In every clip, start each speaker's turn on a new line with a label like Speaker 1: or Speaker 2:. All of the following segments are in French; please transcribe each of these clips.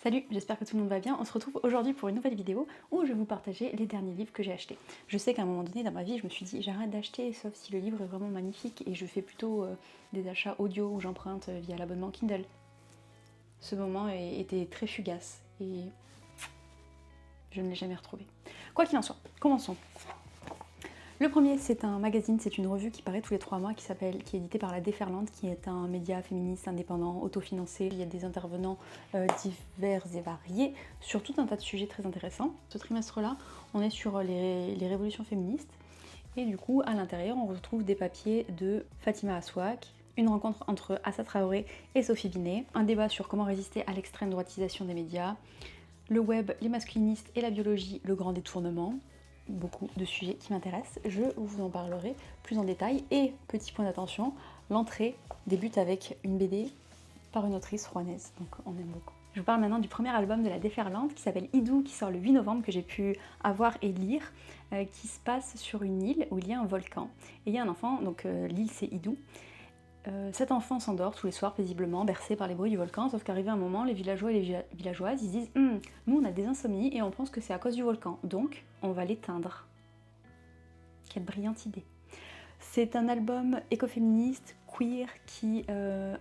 Speaker 1: Salut, j'espère que tout le monde va bien. On se retrouve aujourd'hui pour une nouvelle vidéo où je vais vous partager les derniers livres que j'ai achetés. Je sais qu'à un moment donné dans ma vie, je me suis dit j'arrête d'acheter sauf si le livre est vraiment magnifique et je fais plutôt des achats audio où j'emprunte via l'abonnement Kindle. Ce moment était très fugace et je ne l'ai jamais retrouvé. Quoi qu'il en soit, commençons. Le premier, c'est un magazine, c'est une revue qui paraît tous les 3 mois, qui est éditée par La Déferlante, qui est un média féministe indépendant, autofinancé. Il y a des intervenants divers et variés sur tout un tas de sujets très intéressants. Ce trimestre-là, on est sur les révolutions féministes. Et du coup, à l'intérieur, on retrouve des papiers de Fatima Aswaq, une rencontre entre Assa Traoré et Sophie Binet, un débat sur comment résister à l'extrême droitisation des médias, le web, les masculinistes et la biologie, le grand détournement. Beaucoup de sujets qui m'intéressent, je vous en parlerai plus en détail. Et petit point d'attention, l'entrée débute avec une BD par une autrice rouennaise, donc on aime beaucoup. Je vous parle maintenant du premier album de La Déferlante qui s'appelle Idou, qui sort le 8 novembre, que j'ai pu avoir et lire, qui se passe sur une île où il y a un volcan. Et il y a un enfant, donc l'île c'est Idou. Cet enfant s'endort tous les soirs paisiblement, bercé par les bruits du volcan, sauf qu'arrivé un moment, les villageois et les villageoises, ils se disent nous on a des insomnies et on pense que c'est à cause du volcan, donc on va l'éteindre. Quelle brillante idée. C'est un album écoféministe, queer, qui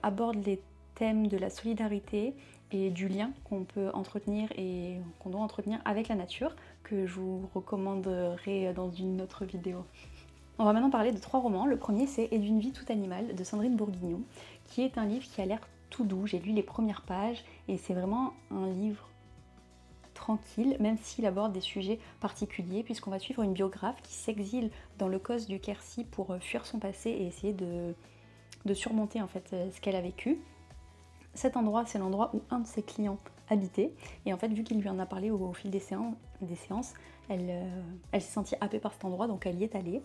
Speaker 1: aborde les thèmes de la solidarité et du lien qu'on peut entretenir et qu'on doit entretenir avec la nature, que je vous recommanderai dans une autre vidéo. On va maintenant parler de 3 romans. Le premier, c'est Et d'une vie tout animale de Sandrine Bourguignon, qui est un livre qui a l'air tout doux. J'ai lu les premières pages et c'est vraiment un livre tranquille, même s'il aborde des sujets particuliers, puisqu'on va suivre une biographe qui s'exile dans le causse du Quercy pour fuir son passé et essayer de surmonter en fait ce qu'elle a vécu. Cet endroit, c'est l'endroit où un de ses clients habitait, et en fait, vu qu'il lui en a parlé au fil des séances, elle s'est sentie happée par cet endroit, donc elle y est allée.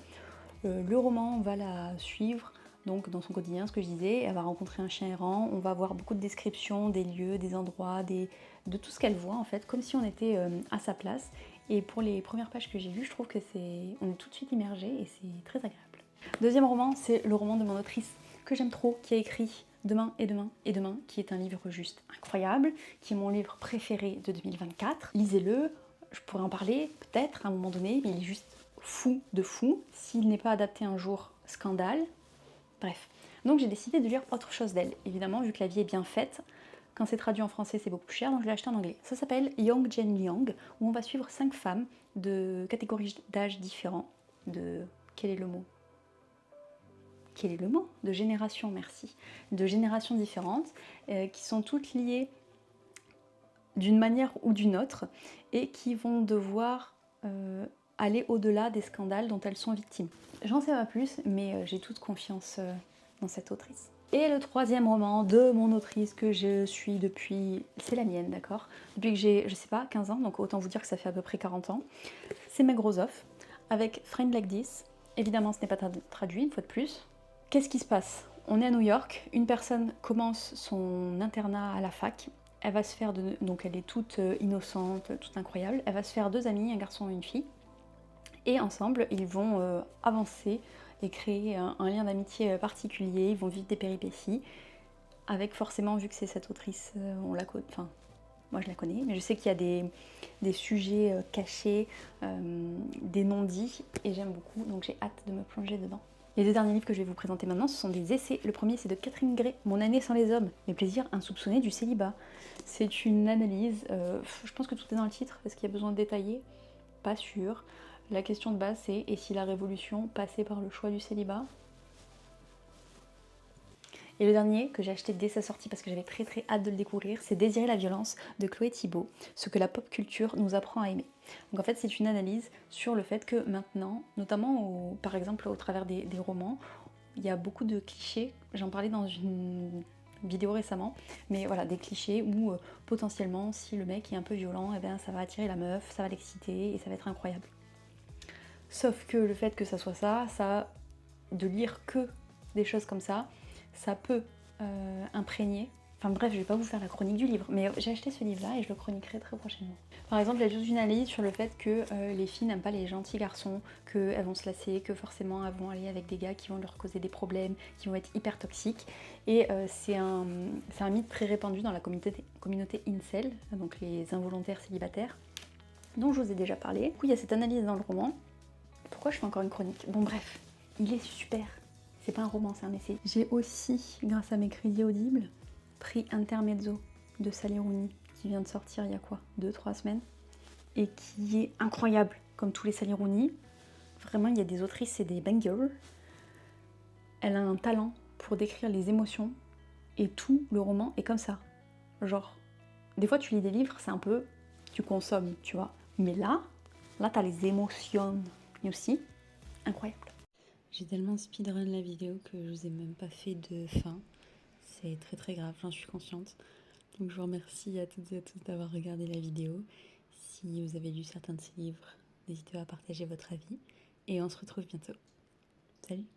Speaker 1: Le roman va la suivre donc dans son quotidien, ce que je disais, elle va rencontrer un chien errant, on va avoir beaucoup de descriptions des lieux, des endroits, de tout ce qu'elle voit en fait, comme si on était à sa place. Et pour les premières pages que j'ai lues, je trouve que on est tout de suite immergé et c'est très agréable. Deuxième roman, c'est le roman de mon autrice que j'aime trop, qui a écrit Demain et demain et demain, qui est un livre juste incroyable, qui est mon livre préféré de 2024. Lisez-le, je pourrais en parler peut-être à un moment donné, mais il est juste fou de fou. S'il n'est pas adapté un jour, scandale. Bref. Donc j'ai décidé de lire autre chose d'elle. Évidemment, vu que la vie est bien faite, quand c'est traduit en français, c'est beaucoup plus cher, donc je l'ai acheté en anglais. Ça s'appelle Young Jane Young, où on va suivre 5 femmes de catégories d'âge différents. Quel est le mot ? De générations, merci. De générations différentes, qui sont toutes liées d'une manière ou d'une autre, et qui vont devoir aller au-delà des scandales dont elles sont victimes. J'en sais pas plus, mais j'ai toute confiance dans cette autrice. Et le troisième roman de mon autrice que je suis depuis... C'est la mienne, d'accord ? Depuis que j'ai, je sais pas, 15 ans, donc autant vous dire que ça fait à peu près 40 ans. C'est Meg Rosoff, avec Friend Like This. Évidemment, ce n'est pas traduit, une fois de plus. Qu'est-ce qui se passe ? On est à New York, une personne commence son internat à la fac. Elle va se faire donc elle est toute innocente, toute incroyable. Elle va se faire 2 amis, un garçon et une fille. Et ensemble, ils vont avancer et créer un lien d'amitié particulier. Ils vont vivre des péripéties. Avec forcément, vu que c'est cette autrice, on la connaît. Enfin, moi je la connais, mais je sais qu'il y a des sujets cachés, des non-dits, et j'aime beaucoup, donc j'ai hâte de me plonger dedans. Les 2 derniers livres que je vais vous présenter maintenant, ce sont des essais. Le premier, c'est de Catherine Gray, Mon année sans les hommes, mes plaisirs insoupçonnés du célibat. C'est une analyse, je pense que tout est dans le titre, est-ce qu'il y a besoin de détailler ? Pas sûr. La question de base, c'est et si la révolution passait par le choix du célibat ? Et le dernier, que j'ai acheté dès sa sortie parce que j'avais très hâte de le découvrir, c'est Désirer la violence de Chloé Thibault, ce que la pop culture nous apprend à aimer. Donc en fait, c'est une analyse sur le fait que maintenant, notamment par exemple au travers des romans, il y a beaucoup de clichés. J'en parlais dans une vidéo récemment, mais voilà, des clichés où potentiellement, si le mec est un peu violent, eh bien, ça va attirer la meuf, ça va l'exciter et ça va être incroyable. Sauf que le fait que ça soit ça, de lire que des choses comme ça peut imprégner Enfin bref, je vais pas vous faire la chronique du livre, mais j'ai acheté ce livre-là et je le chroniquerai très prochainement. Par exemple, il y a juste une analyse sur le fait que les filles n'aiment pas les gentils garçons, qu'elles vont se lasser, que forcément elles vont aller avec des gars qui vont leur causer des problèmes, qui vont être hyper toxiques. Et c'est un mythe très répandu dans la communauté incel, donc les involontaires célibataires, dont je vous ai déjà parlé. Du coup, il y a cette analyse dans le roman. Pourquoi je fais encore une chronique? Bon bref, il est super. C'est pas un roman, c'est un essai. J'ai aussi, grâce à mes crédits audibles, pris Intermezzo de Sally Rooney, qui vient de sortir il y a quoi, 2-3 semaines, et qui est incroyable, comme tous les Sally Rooney. Vraiment, il y a des autrices, c'est des bangers. Elle a un talent pour décrire les émotions, et tout le roman est comme ça. Genre, des fois tu lis des livres, c'est un peu, tu consommes, tu vois. Mais là t'as les émotions, et aussi, incroyable. J'ai tellement speedrun la vidéo que je vous ai même pas fait de fin. C'est très très grave, j'en suis consciente. Donc je vous remercie à toutes et à tous d'avoir regardé la vidéo. Si vous avez lu certains de ces livres, n'hésitez pas à partager votre avis. Et on se retrouve bientôt. Salut!